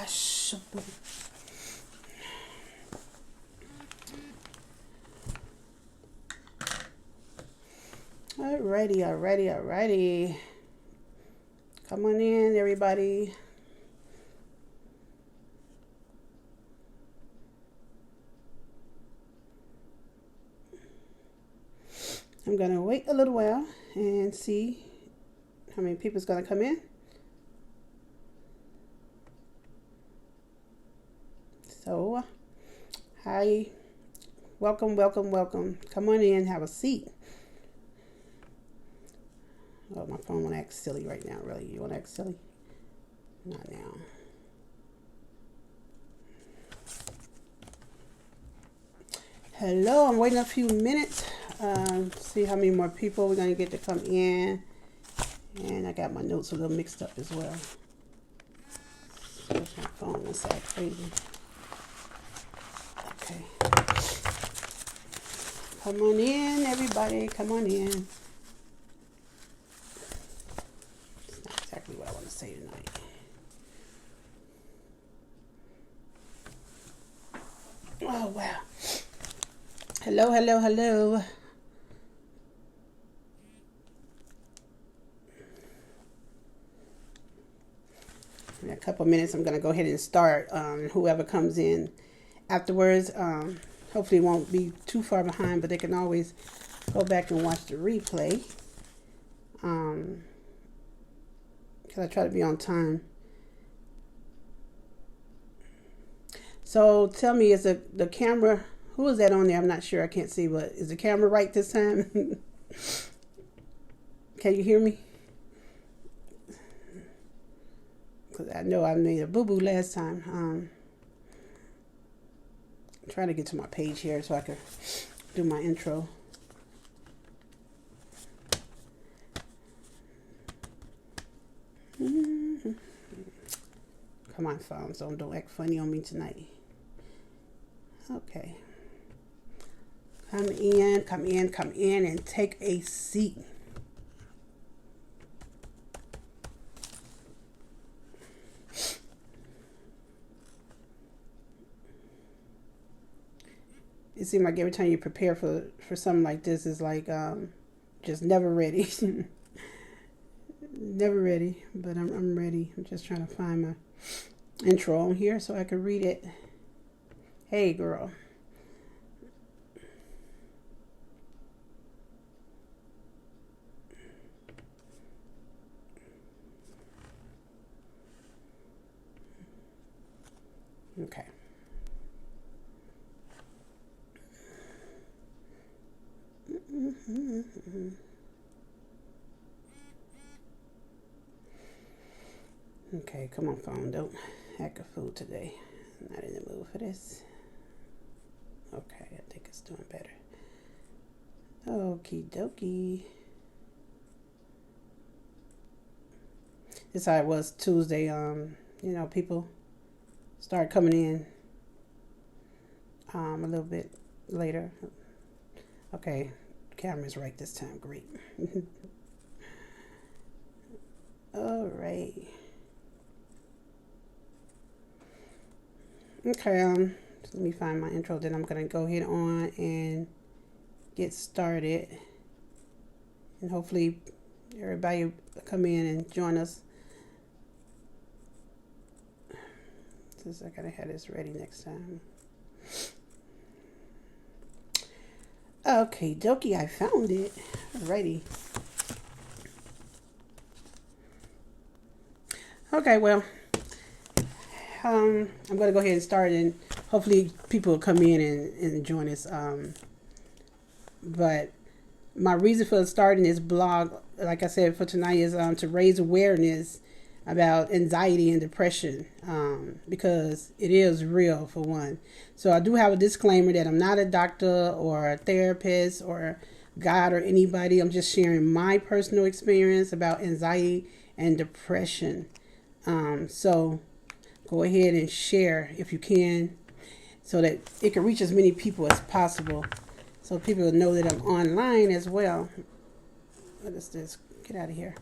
gosh. Alrighty. Come on in, everybody. I'm going to wait a little while and see how many people's going to come in. So, hi. Welcome. Come on in, have a seat. Oh, my phone won't act silly right now, really. You want to act silly? Not now. Hello, I'm waiting a few minutes. See how many more people we're going to get to come in. And I got my notes a little mixed up as well. There's my phone. It's all crazy. Okay. Come on in, everybody. Come on in. It's not exactly what I want to say tonight. Oh, wow. Hello. In a couple minutes, I'm going to go ahead and start. Whoever comes in afterwards, hopefully it won't be too far behind, but they can always go back and watch the replay. Because I try to be on time. So tell me, is the camera, who is that on there? I'm not sure. I can't see, but is the camera right this time? Can you hear me? Because I know I made a boo-boo last time. I'm trying to get to my page here so I can do my intro. Come on, phone, so don't act funny on me tonight. Okay. Come in and take a seat. It seems like every time you prepare for something like this, it's like just never ready. Never ready, but I'm ready. I'm just trying to find my intro on here so I can read it. Hey, girl. Okay. Okay, come on, phone. Don't act a fool today. I'm not in the mood for this. Okay, I think it's doing better. Okie dokie. This is how it was Tuesday. People start coming in a little bit later. Okay, camera's right this time. Great. All right. Okay, let me find my intro, then I'm going to go ahead on and get started. And hopefully everybody will come in and join us. Since I got to have this ready next time. Okay, dokie, I found it. Alrighty. Okay, well, I'm going to go ahead and start, and hopefully people will come in and join us. But my reason for starting this blog, like I said, for tonight is to raise awareness about anxiety and depression, because it is real, for one. So I do have a disclaimer that I'm not a doctor or a therapist or God or anybody. I'm just sharing my personal experience about anxiety and depression. So go ahead and share if you can, so that it can reach as many people as possible, so people will know that I'm online as well. What is this? Get out of here.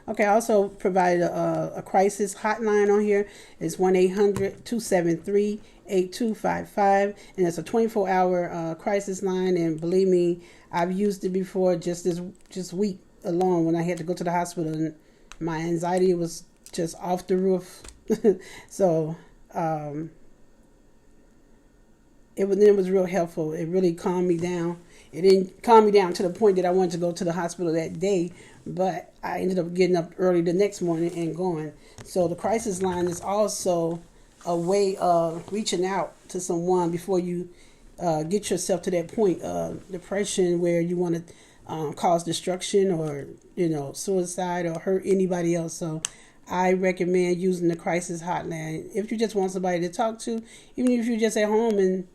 Okay, I also provided a crisis hotline on here. It's 1-800-273-8255, and it's a 24-hour crisis line. And believe me, I've used it before just week alone when I had to go to the hospital and my anxiety was just off the roof. So it was real helpful. It really calmed me down. It didn't calm me down to the point that I wanted to go to the hospital that day, but I ended up getting up early the next morning and going. So the crisis line is also a way of reaching out to someone before you get yourself to that point of depression where you want to cause destruction or suicide or hurt anybody else. So I recommend using the crisis hotline if you just want somebody to talk to, even if you're just at home and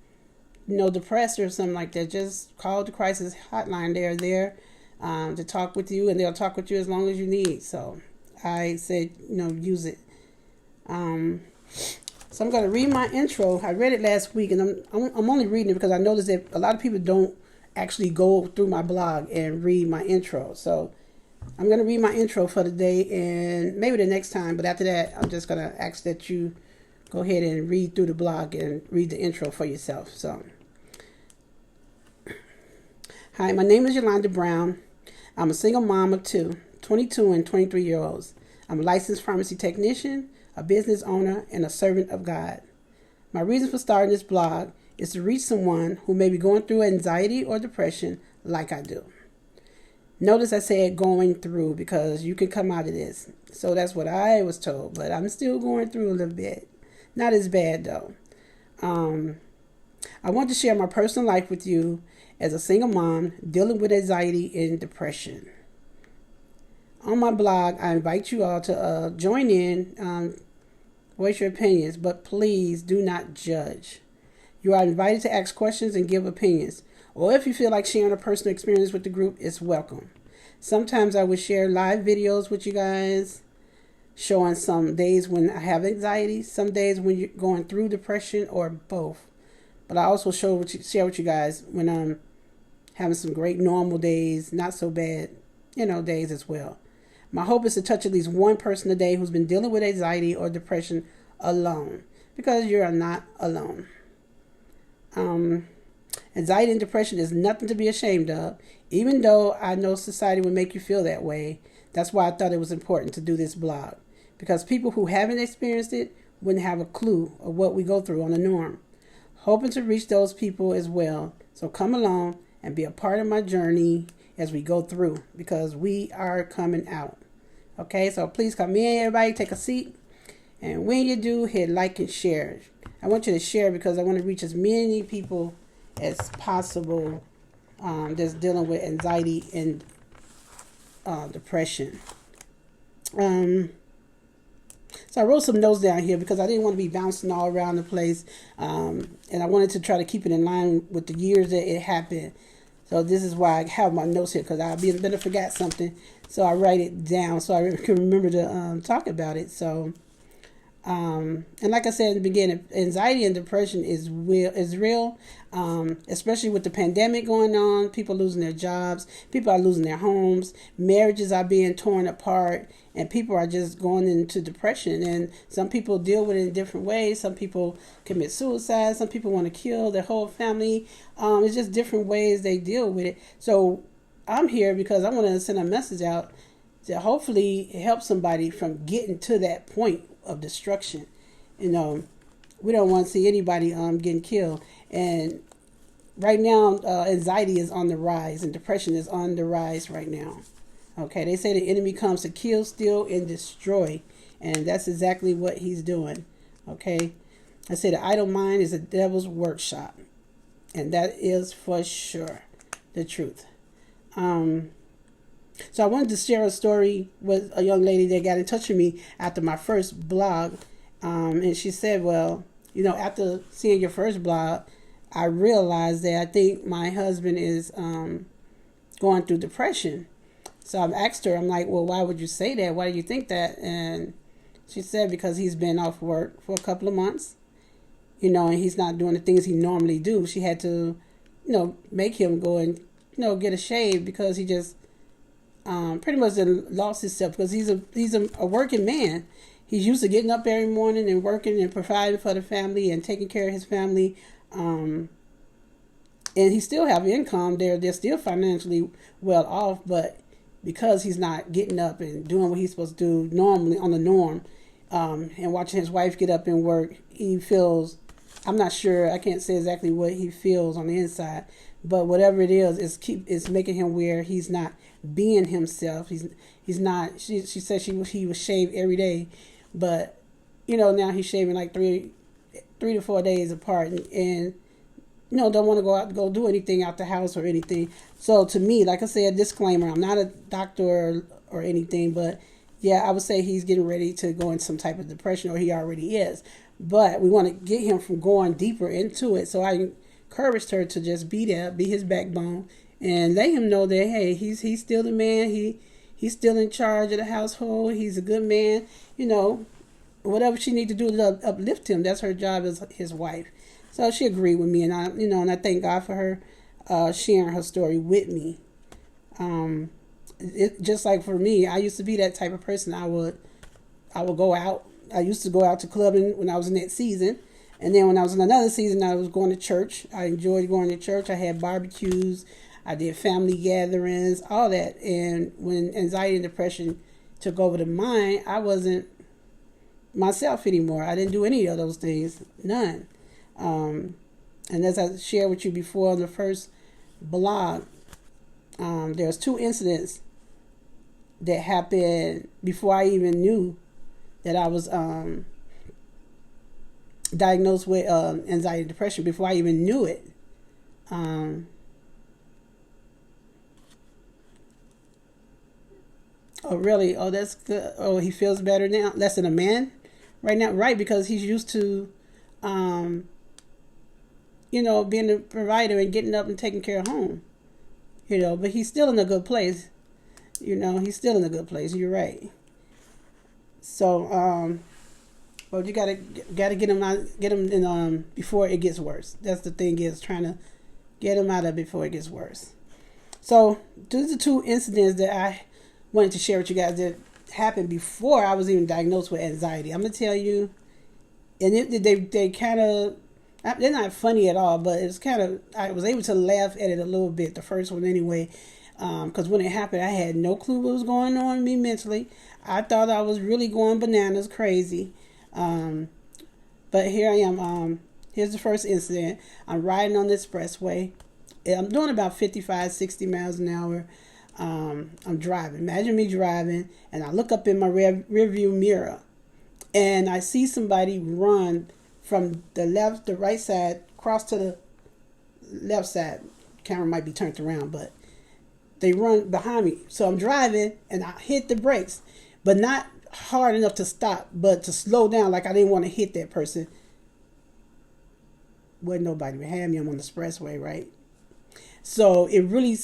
depressed or something like that. Just call the crisis hotline. They're there to talk with you, and they'll talk with you as long as you need. So I said, use it. So I'm going to read my intro. I read it last week, and I'm only reading it because I noticed that a lot of people don't actually go through my blog and read my intro. So I'm going to read my intro for the day and maybe the next time. But after that, I'm just going to ask that you go ahead and read through the blog and read the intro for yourself. So, hi, my name is Yolanda Brown. I'm a single mom of two, 22 and 23-year-olds. I'm a licensed pharmacy technician, a business owner, and a servant of God. My reason for starting this blog is to reach someone who may be going through anxiety or depression like I do. Notice I said going through because you can come out of this. So that's what I was told, but I'm still going through a little bit. Not as bad though. I want to share my personal life with you as a single mom dealing with anxiety and depression. On my blog, I invite you all to join in, voice your opinions, but please do not judge. You are invited to ask questions and give opinions, or if you feel like sharing a personal experience with the group, it's welcome. Sometimes I will share live videos with you guys, showing some days when I have anxiety, some days when you're going through depression, or both. But I also share with you guys when I'm having some great normal days, not so bad, days as well. My hope is to touch at least one person a day who's been dealing with anxiety or depression alone, because you are not alone. Anxiety and depression is nothing to be ashamed of, even though I know society would make you feel that way. That's why I thought it was important to do this blog, because people who haven't experienced it wouldn't have a clue of what we go through on the norm. Hoping to reach those people as well. So come along and be a part of my journey as we go through, because we are coming out. Okay, so please come in, everybody, take a seat. And when you do, hit like and share. I want you to share because I want to reach as many people as possible that's dealing with anxiety and depression. So I wrote some notes down here because I didn't want to be bouncing all around the place. And I wanted to try to keep it in line with the years that it happened. So this is why I have my notes here, because I've been forgot something. So I write it down so I can remember to talk about it. So, and like I said in the beginning, anxiety and depression is real, especially with the pandemic going on. People losing their jobs, people are losing their homes, marriages are being torn apart, and people are just going into depression. And some people deal with it in different ways. Some people commit suicide. Some people want to kill their whole family. It's just different ways they deal with it. So I'm here because I want to send a message out to hopefully help somebody from getting to that point of destruction. We don't want to see anybody getting killed. And right now, anxiety is on the rise and depression is on the rise right now. Okay, they say the enemy comes to kill, steal, and destroy. And that's exactly what he's doing. Okay, I say the idle mind is the devil's workshop. And that is for sure the truth. So I wanted to share a story with a young lady that got in touch with me after my first blog. And she said, well, after seeing your first blog, I realized that I think my husband is going through depression. So I've asked her, I'm like, well, why would you say that? Why do you think that? And she said, because he's been off work for a couple of months, and he's not doing the things he normally do. She had to, make him go and, get a shave because he just pretty much lost himself because he's a working man. He's used to getting up every morning and working and providing for the family and taking care of his family. And he still have income. They're still financially well off, but because he's not getting up and doing what he's supposed to do normally on the norm, and watching his wife get up and work, he feels, I'm not sure, I can't say exactly what he feels on the inside, but whatever it is, it's making him where he's not being himself. He's not. She said he was shaved every day, but now he's shaving like three to 4 days apart, and don't want to go do anything out the house or anything. So to me, like I said, disclaimer, I'm not a doctor or anything, but yeah, I would say he's getting ready to go into some type of depression, or he already is. But we want to get him from going deeper into it. So I encouraged her to just be there, be his backbone, and let him know that, hey, he's still the man. He's still in charge of the household. He's a good man. Whatever she need to do to uplift him, that's her job as his wife. So she agreed with me, and I thank God for her sharing her story with me. Just like for me, I used to be that type of person. I would go out. I used to go out to clubbing when I was in that season, and then when I was in another season, I was going to church. I enjoyed going to church. I had barbecues. I did family gatherings, all that. And when anxiety and depression took over the mind, I wasn't myself anymore. I didn't do any of those things, none. And as I shared with you before on the first blog, there's 2 incidents that happened before I even knew that I was diagnosed with anxiety and depression, before I even knew it. Oh, really? Oh, that's good. Oh, he feels better now? Less than a man right now? Right, because he's used to, being a provider and getting up and taking care of home. But he's still in a good place. He's still in a good place. You're right. So, but you gotta get him out, get him in before it gets worse. That's the thing, is trying to get him out of it before it gets worse. So these are 2 incidents that I wanted to share with you guys that happened before I was even diagnosed with anxiety. I'm gonna tell you, and they kind of, they're not funny at all, but it's kind of, I was able to laugh at it a little bit, the first one anyway, because when it happened, I had no clue what was going on with me mentally. I thought I was really going bananas, crazy. But here I am. Here's the first incident. I'm riding on the expressway. I'm doing about 55, 60 miles an hour. I'm driving. Imagine me driving, and I look up in my rear view mirror, and I see somebody run from the right side, cross to the left side. Camera might be turned around, but they run behind me. So I'm driving, and I hit the brakes, but not hard enough to stop, but to slow down, like I didn't want to hit that person. Wasn't nobody behind me. I'm on the expressway, right? So it really,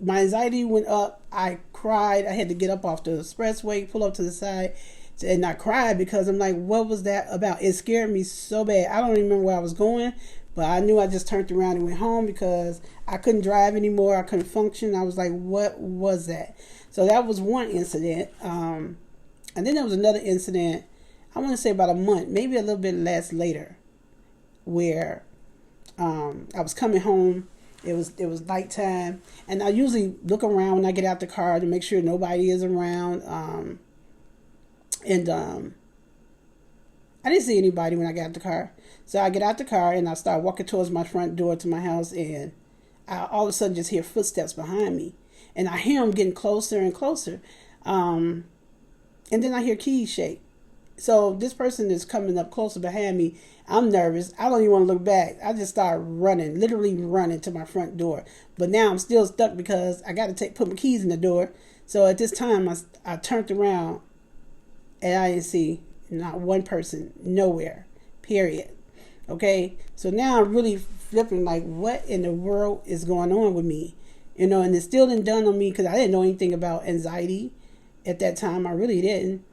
my anxiety went up. I cried. I had to get up off the expressway, pull up to the side, and I cried because I'm like, what was that about? It scared me so bad. I don't remember where I was going, but I knew I just turned around and went home because I couldn't drive anymore. I couldn't function. I was like, what was that? So that was one incident. And then there was another incident, I want to say about a month, maybe a little bit less later, where I was coming home. It was nighttime, and I usually look around when I get out the car to make sure nobody is around. I didn't see anybody when I got out the car. So I get out the car and I start walking towards my front door to my house, and I all of a sudden just hear footsteps behind me, and I hear them getting closer and closer. And then I hear keys shake. So this person is coming up closer behind me. I'm nervous. I don't even want to look back. I just start running, literally running to my front door. But now I'm still stuck because I got to put my keys in the door. So at this time, I turned around and I didn't see not one person, nowhere, period. Okay, so now I'm really flipping, like, what in the world is going on with me? And it still didn't dawn on me because I didn't know anything about anxiety at that time. I really didn't.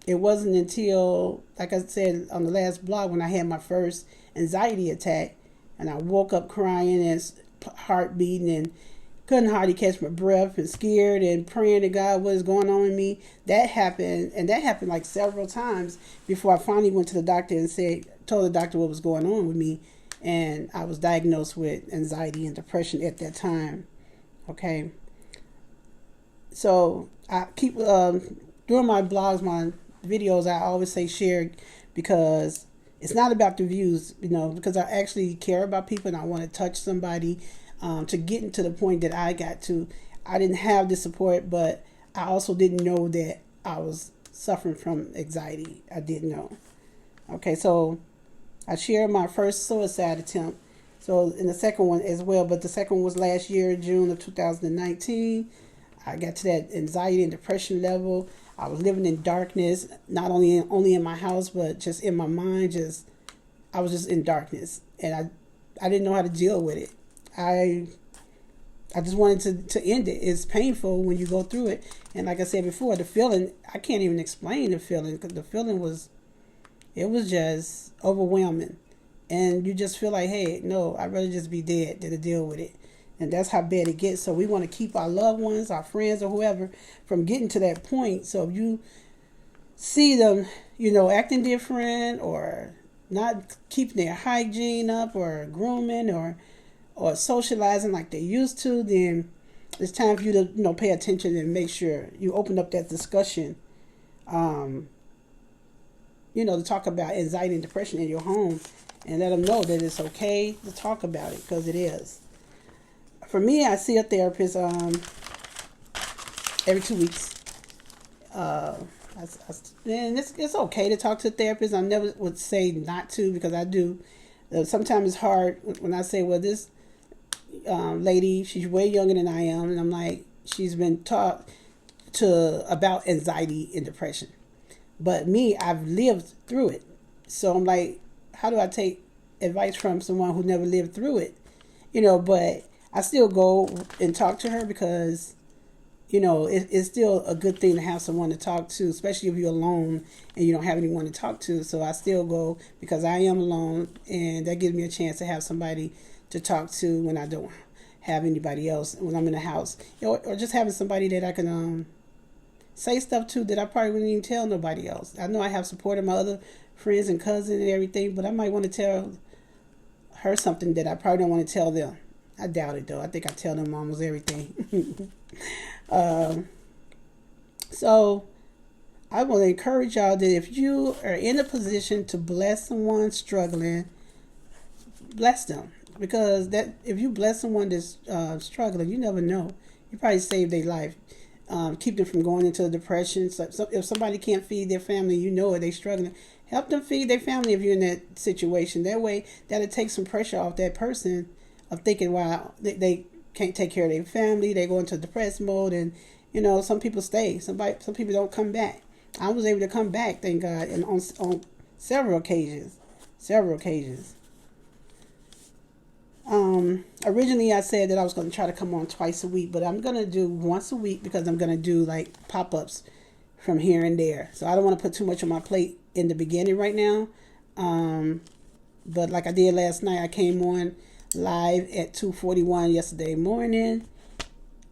It wasn't until, like I said on the last blog, when I had my first anxiety attack and I woke up crying and heart beating, and couldn't hardly catch my breath and scared and praying to God what is going on with me. That happened, and that happened like several times before I finally went to the doctor and told the doctor what was going on with me, and I was diagnosed with anxiety and depression at that time. Okay, so I keep during my blogs, my videos, I always say share, because it's not about the views, because I actually care about people and I want to touch somebody. To get to the point that I got to, I didn't have the support, but I also didn't know that I was suffering from anxiety. I didn't know. Okay, so I shared my first suicide attempt. So in the second one as well, but the second one was last year, June of 2019. I got to that anxiety and depression level. I was living in darkness, not only in my house, but just in my mind. I was just in darkness, and I didn't know how to deal with it. I just wanted to end it. It's painful when you go through it. And like I said before, the feeling, I can't even explain the feeling, because the feeling was just overwhelming. And you just feel like, hey, no, I'd rather just be dead than to deal with it. And that's how bad it gets. So we want to keep our loved ones, our friends, or whoever from getting to that point. So if you see them, acting different, or not keeping their hygiene up, or grooming, or socializing like they used to, then it's time for you to pay attention and make sure you open up that discussion, to talk about anxiety and depression in your home, and let them know that it's okay to talk about it, because it is. For me, I see a therapist every 2 weeks. And it's okay to talk to a therapist. I never would say not to, because I do. Sometimes it's hard when I say, well, this lady, she's way younger than I am, and I'm like, she's been taught about anxiety and depression, but me, I've lived through it. So I'm like, how do I take advice from someone who never lived through it? But I still go and talk to her, because it's still a good thing to have someone to talk to, especially if you're alone and you don't have anyone to talk to. So I still go, because I am alone, and that gives me a chance to have somebody to talk to when I don't have anybody else, when I'm in the house, or just having somebody that I can say stuff to that I probably wouldn't even tell nobody else. I know I have support of my other friends and cousins and everything, but I might want to tell her something that I probably don't want to tell them. I doubt it, though. I think I tell them almost everything. So I want to encourage y'all that if you are in a position to bless someone struggling, bless them. Because that, if you bless someone that's struggling, you never know. You probably save their life. Keep them from going into a depression. So if somebody can't feed their family, they're struggling. Help them feed their family if you're in that situation. That way, that'll take some pressure off that person of thinking, wow, they can't take care of their family. They go into depressed mode, and some people stay. Some people don't come back. I was able to come back, thank God, and on several occasions. Originally I said that I was going to try to come on twice a week, but I'm going to do once a week, because I'm going to do like pop-ups from here and there. So I don't want to put too much on my plate in the beginning right now. But like I did last night, I came on live at 2:41 yesterday morning.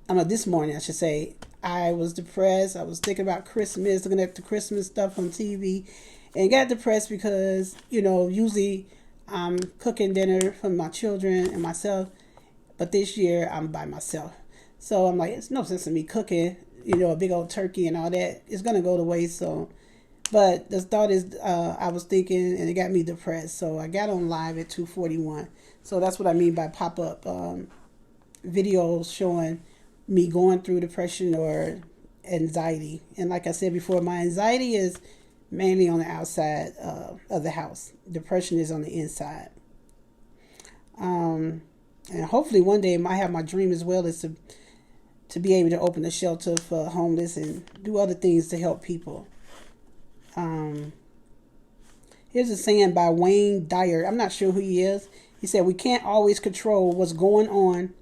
This morning, I should say. I was depressed. I was thinking about Christmas, looking at the Christmas stuff on TV, and got depressed because, usually I'm cooking dinner for my children and myself, but this year I'm by myself. So I'm like, it's no sense in me cooking, a big old turkey and all that. It's going to go to waste. So, but the thought is, I was thinking, and it got me depressed. So I got on live at 2:41. So that's what I mean by pop-up videos showing me going through depression or anxiety. And like I said before, my anxiety is mainly on the outside of the house. Depression is on the inside. And hopefully one day I have my dream as well, is to be able to open a shelter for homeless and do other things to help people. Here's a saying by Wayne Dyer. I'm not sure who he is. He said, we can't always control what's going on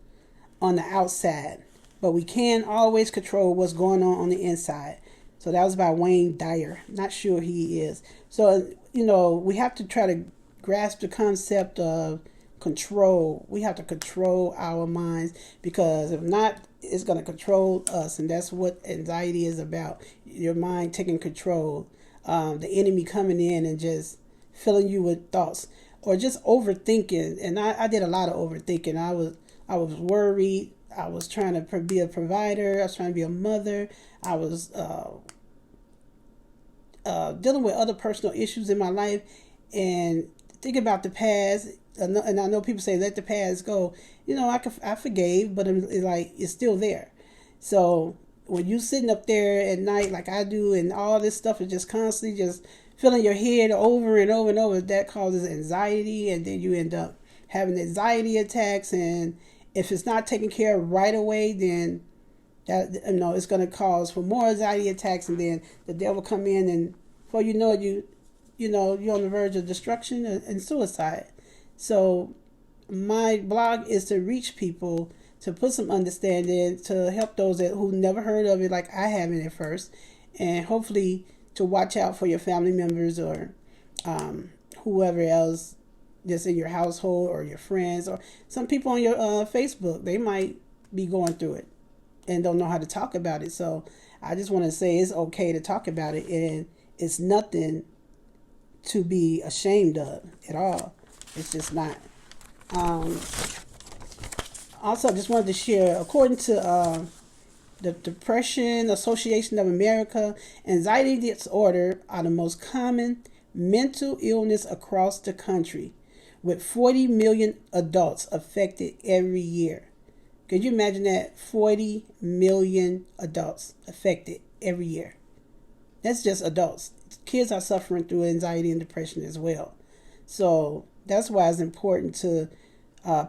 the outside, but we can always control what's going on the inside. So that was by Wayne Dyer. Not sure who he is. So, we have to try to grasp the concept of control. We have to control our minds, because if not, it's going to control us. And that's what anxiety is about. Your mind taking control. The enemy coming in and just filling you with thoughts, or just overthinking. And I did a lot of overthinking. I was worried. I was trying to be a provider. I was trying to be a mother. I was dealing with other personal issues in my life, and think about the past. And I know people say let the past go. I forgave, but it's still there. So when you sitting up there at night like I do, and all this stuff is just constantly just filling your head over and over and over, that causes anxiety, and then you end up having anxiety attacks. And if it's not taken care of right away, then it's going to cause for more anxiety attacks, and then the devil come in, and before you know it, you're on the verge of destruction and suicide. So my blog is to reach people, to put some understanding, to help those who never heard of it like I haven't at first, and hopefully to watch out for your family members, or whoever else that's in your household, or your friends, or some people on your Facebook. They might be going through it and don't know how to talk about it. So I just want to say it's okay to talk about it, and it's nothing to be ashamed of at all. It's just not. Also, I just wanted to share, according to the Depression Association of America, anxiety disorder are the most common mental illness across the country, with 40 million adults affected every year. Could you imagine that? 40 million adults affected every year. That's just adults. Kids are suffering through anxiety and depression as well. So that's why it's important to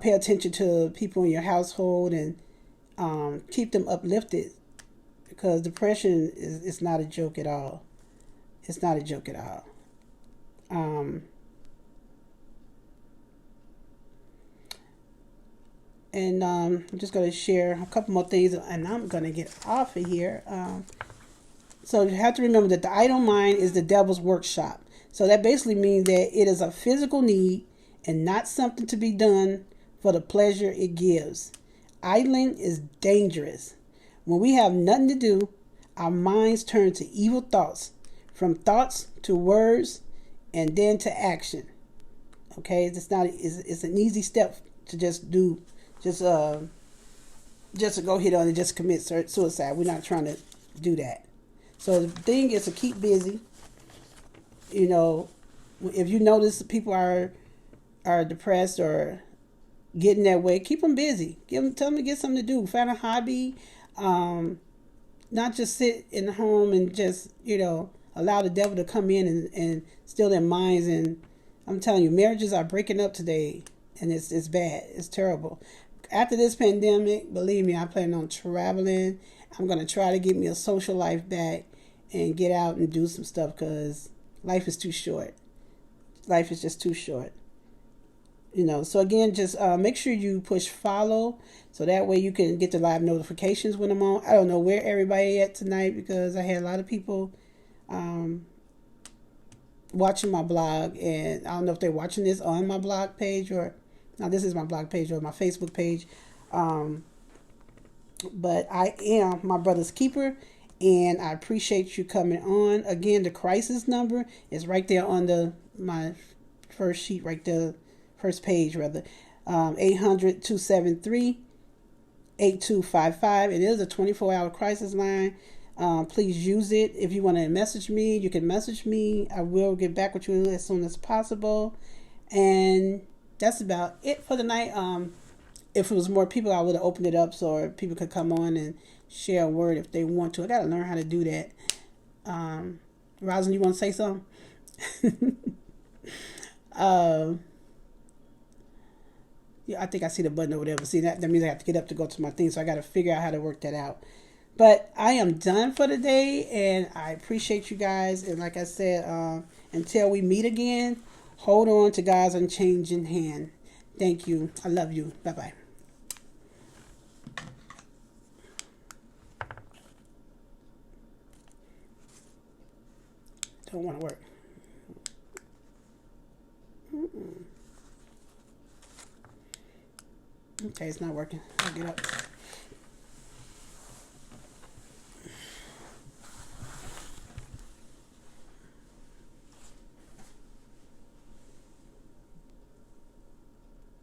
pay attention to people in your household, and keep them uplifted, because depression is not a joke at all. It's not a joke at all. And I'm just going to share a couple more things, and I'm going to get off of here. So you have to remember that the idle mind is the devil's workshop. So that basically means that it is a physical need and not something to be done for the pleasure it gives. Idling is dangerous. When we have nothing to do, our minds turn to evil thoughts, from thoughts to words, and then to action. Okay, it's an easy step to just do. Just to go hit on and just commit suicide. We're not trying to do that. So the thing is to keep busy. If you notice people are depressed or getting that way, keep them busy. Tell them to get something to do. Find a hobby. Not just sit in the home and just allow the devil to come in and steal their minds. And I'm telling you, marriages are breaking up today, and it's bad. It's terrible. After this pandemic, believe me, I plan on traveling. I'm going to try to get me a social life back and get out and do some stuff, because life is too short. Life is just too short. So again, just make sure you push follow, so that way you can get the live notifications when I'm on. I don't know where everybody at tonight, because I had a lot of people watching my blog, and I don't know if they're watching this on my blog page, or now this is my blog page or my Facebook page. But I am my brother's keeper, and I appreciate you coming on. Again, the crisis number is right there on my first sheet, right there, first page rather. 800-273-8255. It is a 24-hour crisis line. Please use it. If you want to message me, you can message me. I will get back with you as soon as possible. And that's about it for the night. If it was more people, I would have opened it up so people could come on and share a word if they want to. I got to learn how to do that. Rosin, you want to say something? Yeah, I think I see the button over there. But see, that means I have to get up to go to my thing. So I got to figure out how to work that out. But I am done for the day, and I appreciate you guys. And like I said, until we meet again, hold on to God's unchanging hand. Thank you. I love you. Bye-bye. Don't want to work. Okay, it's not working. I'll get up.